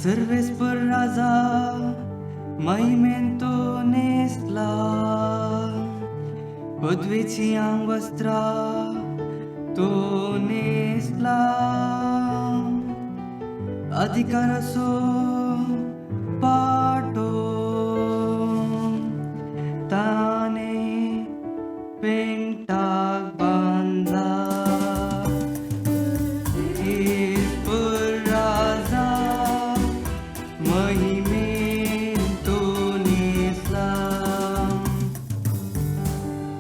Servespăr raza, Maimento Nesla, Podveciam Vastra, To Nesla, Adhikaraso Pato, Tane Pentag Bandla.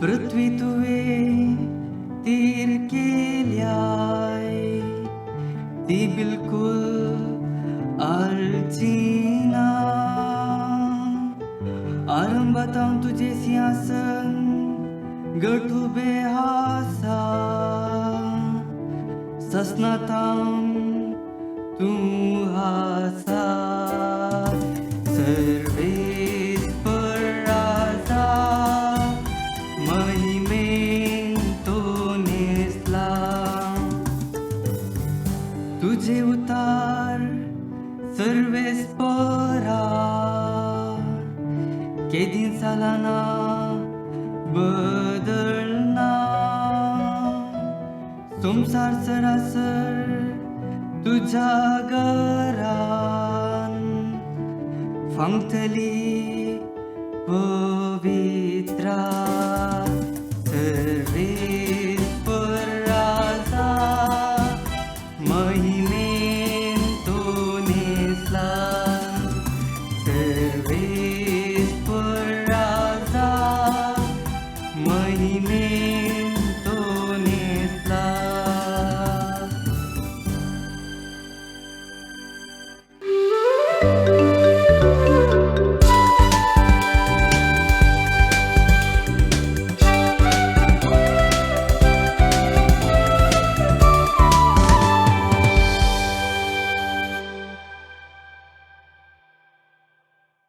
पृथ्वी तुवे तीर केल्याय ती बिलकुल अलचीना आरंभातां तुझे सिंहासन गठू बेहासा ससनातां तू हासा तुझे उतार सर्वेस्परा के दिन सालाना बदलना संसार सरासर तुझ्या घरान फांगतली पवित्रा